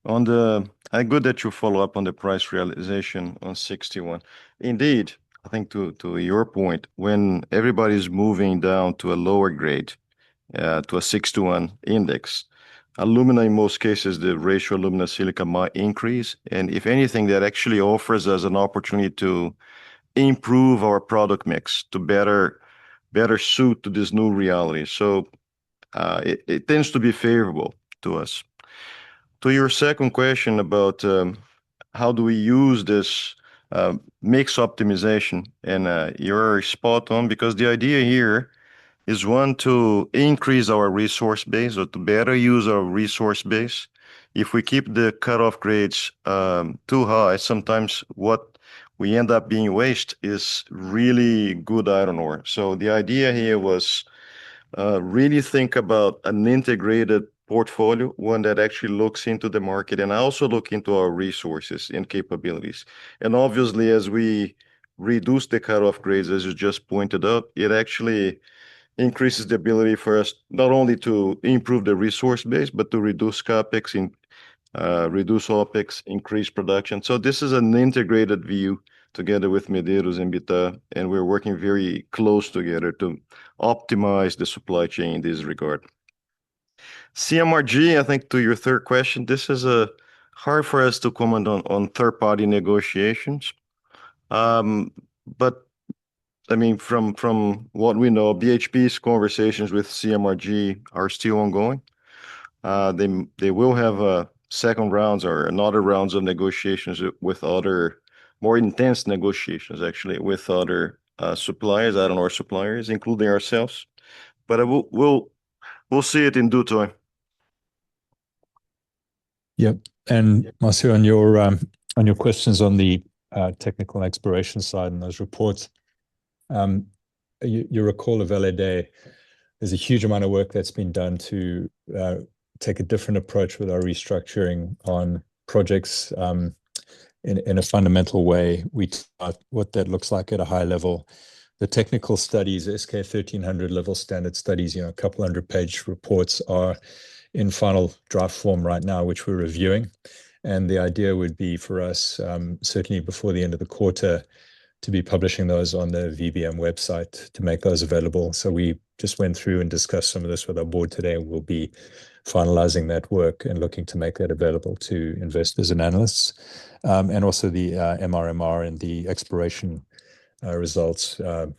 Good that you follow up on the price realization on 61. Indeed, I think to your point, when everybody's moving down to a lower grade, to a 6-to-1 index, alumina, in most cases, the ratio alumina silica might increase. And if anything, that actually offers us an opportunity to improve our product mix to better suit to this new reality. So it tends to be favorable to us. To your second question about how do we use this mix optimization, and you're spot on, because the idea here is, one, to increase our resource base, or to better use our resource base. If we keep the cutoff grades too high, sometimes what we end up being waste is really good iron ore. So the idea here was really think about an integrated portfolio, one that actually looks into the market and also look into our resources and capabilities. And obviously, as we reduce the cutoff grades, as you just pointed out, it actually increases the ability for us not only to improve the resource base, but to reduce CapEx, reduce OpEx, increase production. So this is an integrated view together with Medeiros and Bittar, and we're working very close together to optimize the supply chain in this regard. CMRG, I think to your third question, this is hard for us to comment on third-party negotiations. But I mean, from what we know, BHP's conversations with CMRG are still ongoing. They will have second rounds or another rounds of negotiations with other more intense negotiations, actually, with other suppliers, iron ore suppliers, including ourselves. But we'll see it in due time. Yep. And Marcio, on your questions on the technical exploration side and those reports, you recall a Vale Day. There's a huge amount of work that's been done to take a different approach with our restructuring on projects in a fundamental way. We thought what that looks like at a high level. The technical studies, SK 1300 level standard studies, a couple 100-page reports are in final draft form right now, which we're reviewing. And the idea would be for us, certainly before the end of the quarter, to be publishing those on the VBM website to make those available. So we just went through and discussed some of this with our board today, and we'll be finalizing that work and looking to make that available to investors and analysts. And also the MRMR and the exploration results, the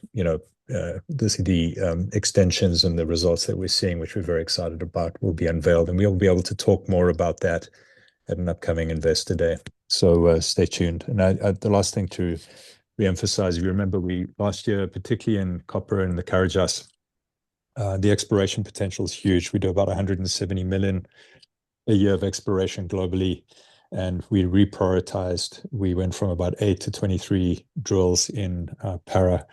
extensions and the results that we're seeing, which we're very excited about, will be unveiled. And we'll be able to talk more about that at an upcoming Investor Day. So stay tuned. And the last thing to reemphasize, if you remember, last year, particularly in copper and the Carajás, the exploration potential is huge. We do about 170 million a year of exploration globally, and we reprioritized. We went from about 8 to 23 drills in Para,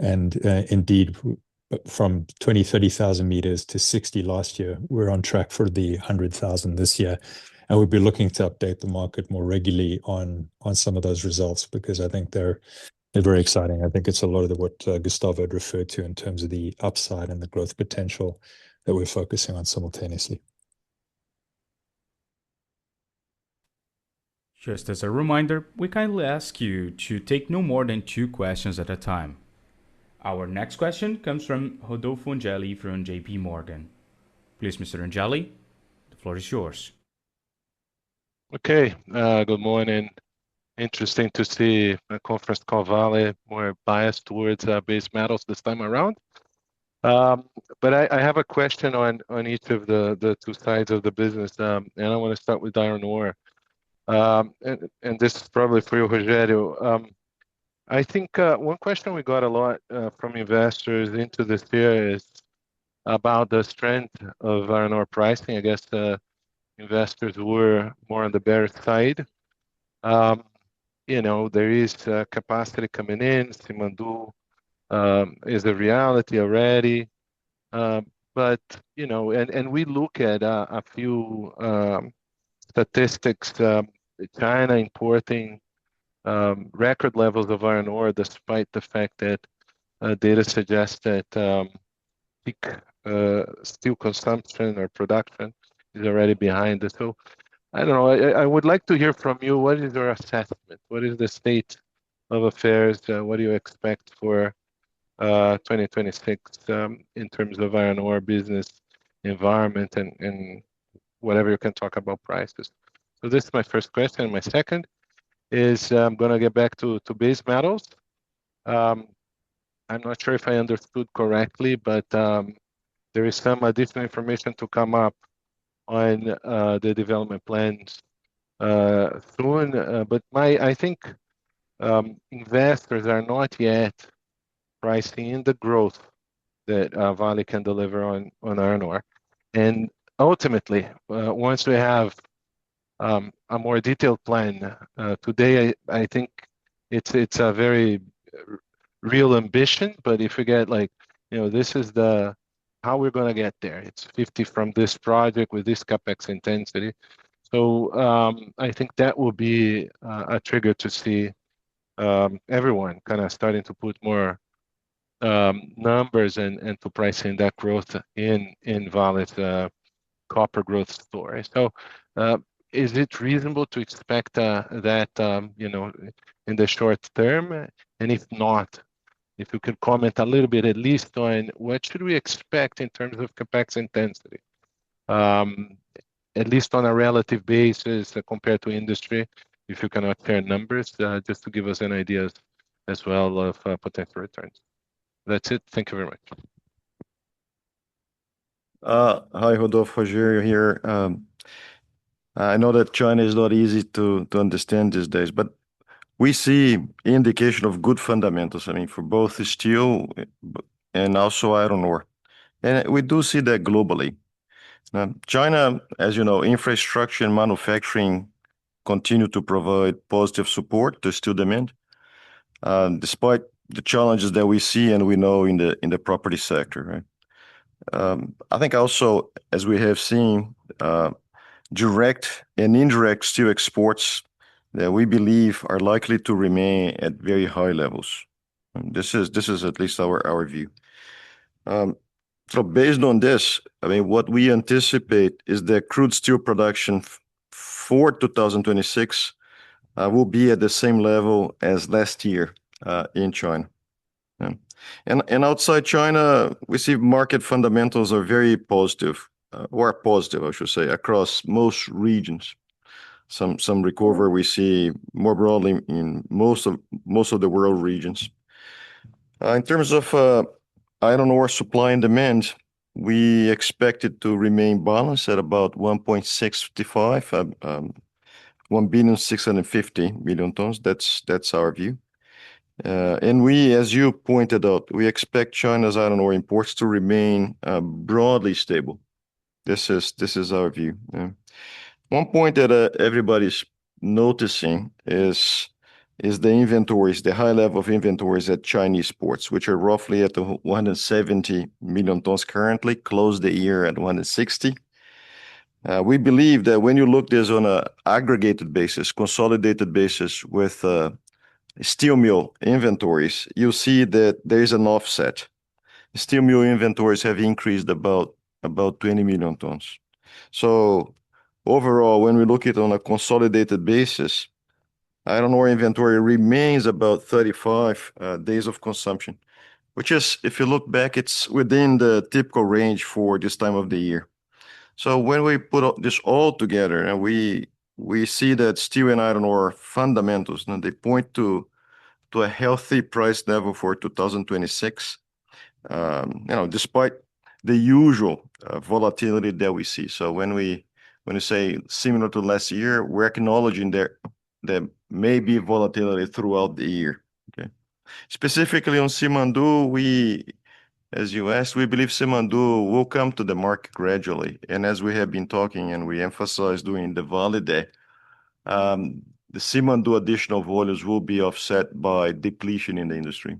and indeed, from 30,000 meters to 60 last year. We're on track for the 100,000 this year, and we'll be looking to update the market more regularly on some of those results, because I think they're very exciting. I think it's a lot of what Gustavo had referred to in terms of the upside and the growth potential that we're focusing on simultaneously. Just as a reminder, we kindly ask you to take no more than 2 questions at a time. Our next question comes from Rodolfo Angeli from JP Morgan. Please, Mr. Angeli, the floor is yours. Okay, good morning, interesting to see a conference call Vale more biased towards base metals this time around. But I have a question on each of the two sides of the business, and I want to start with iron ore. And this is probably for you, Rogério. I think one question we got a lot from investors into this year is about the strength of iron ore pricing. I guess investors were more on the bearish side. You know, there is capacity coming in. Simandou is a reality already. But, you know, and we look at a few statistics, China importing record levels of iron ore, despite the fact that data suggests that peak steel consumption or production is already behind us. So I don't know. I would like to hear from you. What is your assessment? What is the state of affairs? What do you expect for 2026 in terms of iron ore business environment and whatever you can talk about prices? So this is my first question. My second is I'm going to get back to base metals. I'm not sure if I understood correctly, but there is some additional information to come up on the development plans soon. But I think investors are not yet pricing in the growth that Vale can deliver on iron ore. And ultimately, once we have a more detailed plan, today I think it's a very real ambition. But if we get like, you know, this is how we're going to get there. It's 50 from this project with this capex intensity. So I think that will be a trigger to see everyone kind of starting to put more numbers and to price in that growth in Vale's copper growth story. So is it reasonable to expect that, you know, in the short term? And if not, if you could comment a little bit at least on what should we expect in terms of capex intensity, at least on a relative basis compared to industry, if you cannot share numbers, just to give us an idea as well of potential returns. That's it. Thank you very much. Hi, Rodolfo, Rogério here. I know that China is not easy to understand these days, but we see indication of good fundamentals, I mean, for both steel and also iron ore. And we do see that globally. China, as you know, infrastructure and manufacturing continue to provide positive support to steel demand, despite the challenges that we see and we know in the property sector, right? I think also, as we have seen, direct and indirect steel exports that we believe are likely to remain at very high levels. And this is at least our view. So based on this, I mean, what we anticipate is that crude steel production for 2026 will be at the same level as last year in China. And outside China, we see market fundamentals are very positive, or positive, I should say, across most regions. Some recovery we see more broadly in most of the world regions. In terms of iron ore supply and demand, we expect it to remain balanced at about 1.655, 1.65 billion tons. That's our view. And we, as you pointed out, we expect China's iron ore imports to remain broadly stable. This is our view. One point that everybody's noticing is the inventories, the high level of inventories at Chinese ports, which are roughly at 170 million tons currently, closed the year at 160. We believe that when you look this on an aggregated basis, consolidated basis with steel mill inventories, you'll see that there is an offset. Steel mill inventories have increased about 20 million tons. So overall, when we look at it on a consolidated basis, iron ore inventory remains about 35 days of consumption, which is, if you look back, it's within the typical range for this time of the year. So when we put this all together and we we see that steel and iron ore fundamentals, they point to a healthy price level for 2026, despite the usual volatility that we see. So when you say similar to last year, we're acknowledging there may be volatility throughout the year. Okay. Specifically on Simandou, as you asked, we believe Simandou will come to the market gradually. And as we have been talking and we emphasized during the VALE Day, the Simandou additional volumes will be offset by depletion in the industry.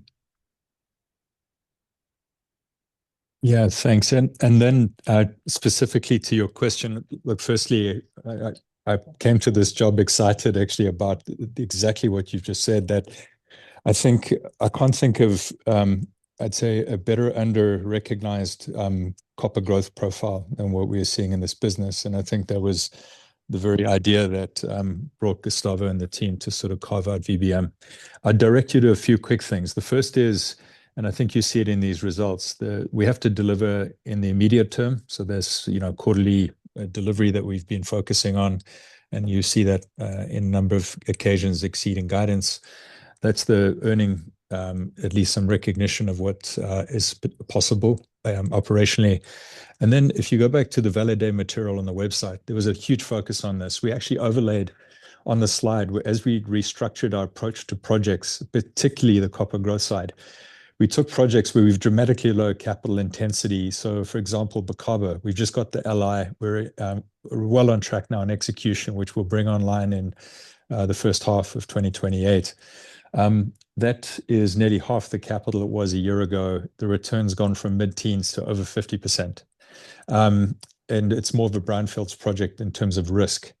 Yeah, thanks. And then specifically to your question, look, firstly, I came to this job excited actually about exactly what you've just said, that I think I can't think of, I'd say, a better under-recognized copper growth profile than what we are seeing in this business. And I think that was the very idea that brought Gustavo and the team to sort of carve out VBM. I'd direct you to a few quick things. The first is, and I think you see it in these results, we have to deliver in the immediate term. So there's quarterly delivery that we've been focusing on, and you see that in a number of occasions exceeding guidance. That's the earning at least some recognition of what is possible operationally. And then if you go back to the VALE Day material on the website, there was a huge focus on this. We actually overlaid on the slide as we restructured our approach to projects, particularly the copper growth side. We took projects where we've dramatically low capital intensity. So, for example, Bacaba, we've just got the LI. We're well on track now in execution, which will bring online in the first half of 2028. That is nearly half the capital it was a year ago. The return's gone from mid-teens to over 50%. And it's more of a brownfields project in terms of risk.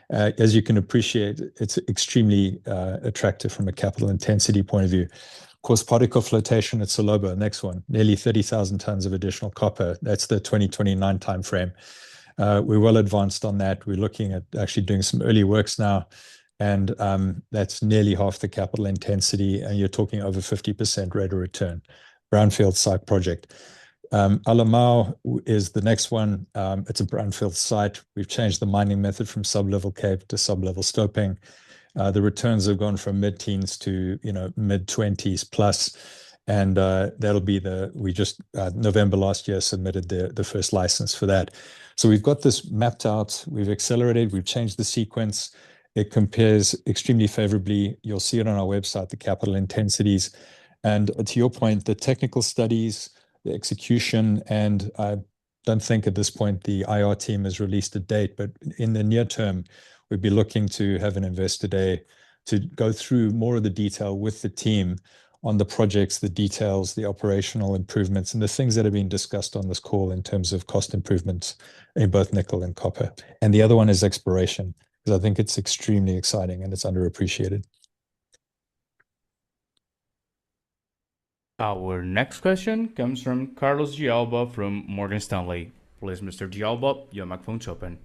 As you can appreciate, it's extremely attractive from a capital intensity point of view. Of course, particle flotation at Salobo, next one, nearly 30,000 tons of additional copper. That's the 2029 timeframe. We're well advanced on that. We're looking at actually doing some early works now, and that's nearly half the capital intensity, and you're talking over 50% rate of return. Brownfield site project. Alemão is the next one. It's a brownfield site. We've changed the mining method from sub-level cave to sub-level stoping. The returns have gone from mid-teens to mid-20s plus, and that'll be we just November last year submitted the first license for that. So we've got this mapped out. We've accelerated. We've changed the sequence. It compares extremely favorably. You'll see it on our website, the capital intensities, and to your point, the technical studies, the execution, and I don't think at this point the IR team has released a date, but in the near term, we'd be looking to have an investor day to go through more of the detail with the team on the projects, the details, the operational improvements, and the things that have been discussed on this call in terms of cost improvements in both nickel and copper. And the other one is exploration, because I think it's extremely exciting and it's underappreciated. Our next question comes from Carlos de Alba from Morgan Stanley. Please, Mr. de Alba, your microphone's open.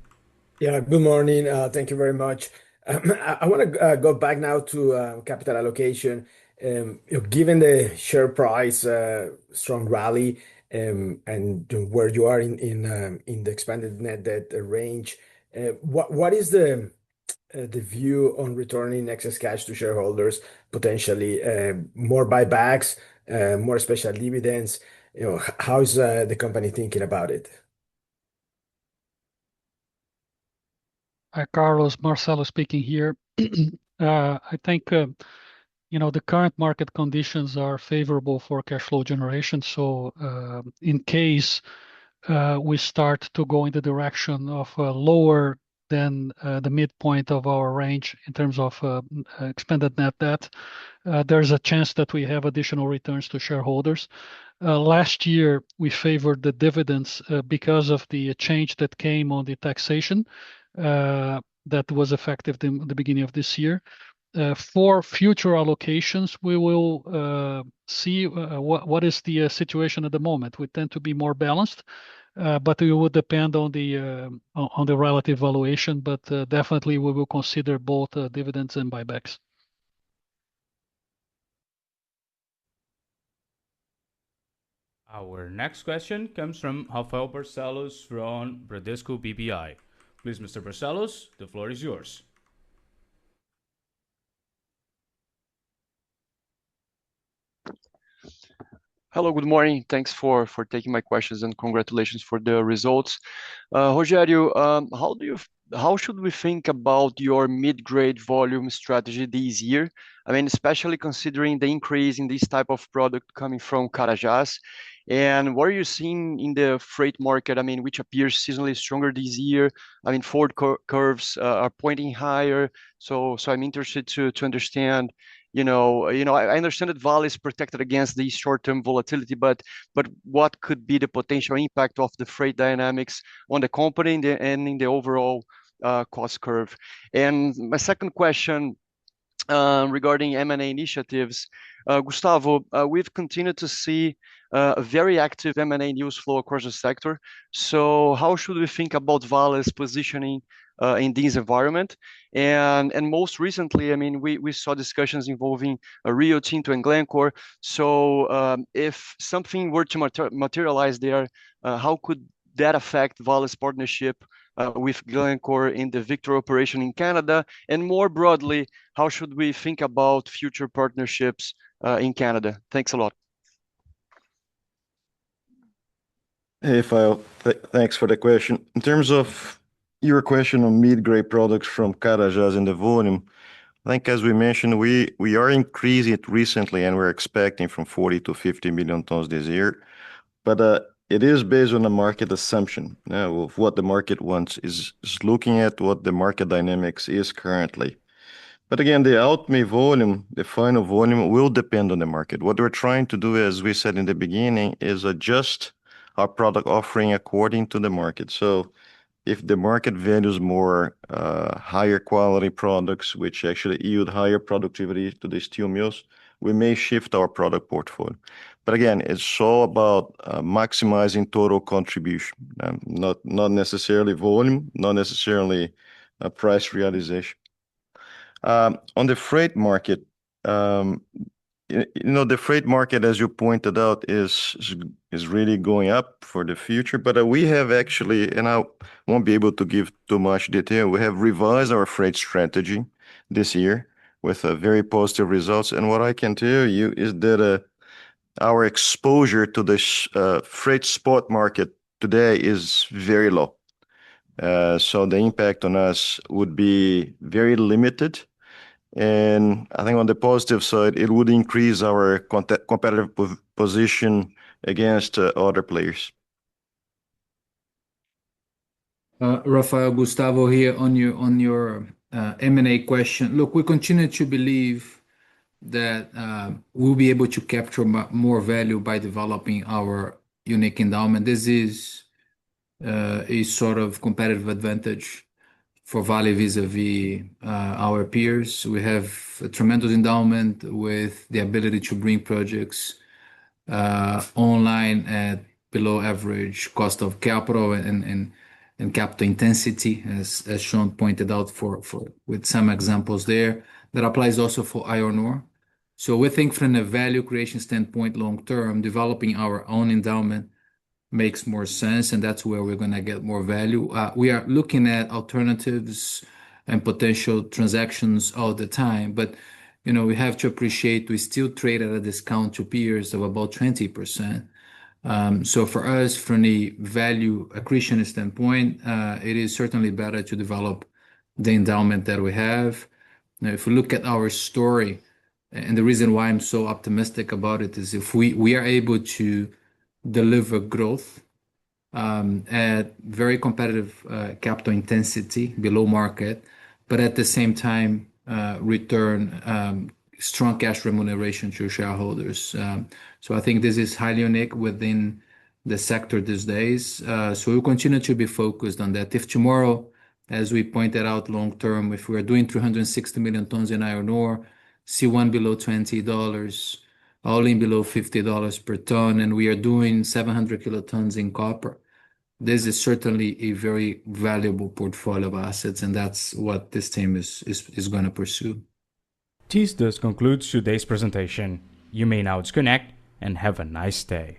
Yeah, good morning. Thank you very much. I want to go back now to capital allocation. Given the share price strong rally and where you are in the expanded net debt range, what is the view on returning excess cash to shareholders, potentially more buybacks, more special dividends? How is the company thinking about it? Hi, Carlos. Marcelo speaking here. I think the current market conditions are favorable for cash flow generation. So in case we start to go in the direction of lower than the midpoint of our range in terms of expanded net debt, there's a chance that we have additional returns to shareholders. Last year, we favored the dividends because of the change that came on the taxation that was effective in the beginning of this year. For future allocations, we will see what is the situation at the moment. We tend to be more balanced, but it will depend on the relative valuation. But definitely, we will consider both dividends and buybacks. Our next question comes from Rafael Barcelos from Bradesco BBI. Please, Mr. Barcelos, the floor is yours. Hello, good morning. Thanks for taking my questions and congratulations for the results. Rogério, how should we think about your mid-grade volume strategy this year? I mean, especially considering the increase in this type of product coming from Carajás. And what are you seeing in the freight market? I mean, which appears seasonally stronger this year. I mean, forward curves are pointing higher. So I'm interested to understand. I understand that Vale is protected against the short-term volatility, but what could be the potential impact of the freight dynamics on the company and in the overall cost curve? And my second question regarding M&A initiatives. Gustavo, we've continued to see a very active M&A news flow across the sector. So how should we think about Vale's positioning in this environment? And most recently, I mean, we saw discussions involving Rio Tinto and Glencore. So if something were to materialize there, how could that affect Vale's partnership with Glencore in the Victor operation in Canada? And more broadly, how should we think about future partnerships in Canada? Thanks a lot. Hey, File. Thanks for the question. In terms of your question on mid-grade products from Carajás and the volume, I think as we mentioned, we are increasing it recently, and we're expecting from 40 to 50 million tons this year. But it is based on a market assumption of what the market wants, is looking at what the market dynamics is currently. But again, the ultimate volume, the final volume, will depend on the market. What we're trying to do, as we said in the beginning, is adjust our product offering according to the market. So if the market values more higher quality products, which actually yield higher productivity to the steel mills, we may shift our product portfolio. But again, it's all about maximizing total contribution, not necessarily volume, not necessarily price realization. On the freight market, the freight market, as you pointed out, is really going up for the future. But we have actually, and I won't be able to give too much detail, we have revised our freight strategy this year with very positive results. And what I can tell you is that our exposure to the freight spot market today is very low. So the impact on us would be very limited. And I think on the positive side, it would increase our competitive position against other players. Rafael, Gustavo here on your M&A question. Look, we continue to believe that we'll be able to capture more value by developing our unique endowment. This is a sort of competitive advantage for Vale vis-a-vis our peers. We have a tremendous endowment with the ability to bring projects online at below average cost of capital and capital intensity, as Sean pointed out with some examples there. That applies also for iron ore. So we think from a value creation standpoint, long term, developing our own endowment makes more sense, and that's where we're going to get more value. We are looking at alternatives and potential transactions all the time, but we have to appreciate we still trade at a discount to peers of about 20%. So for us, from a value accretion standpoint, it is certainly better to develop the endowment that we have. Now, if we look at our story, and the reason why I'm so optimistic about it is if we are able to deliver growth at very competitive capital intensity below market, but at the same time return strong cash remuneration to shareholders. So I think this is highly unique within the sector these days. So we'll continue to be focused on that. If tomorrow, as we pointed out long term, if we are doing 360 million tons in iron ore, C1 below $20, all-in below $50 per ton, and we are doing 700 kilotons in copper, this is certainly a very valuable portfolio of assets, and that's what this team is going to pursue. This does conclude today's presentation. You may now disconnect and have a nice day.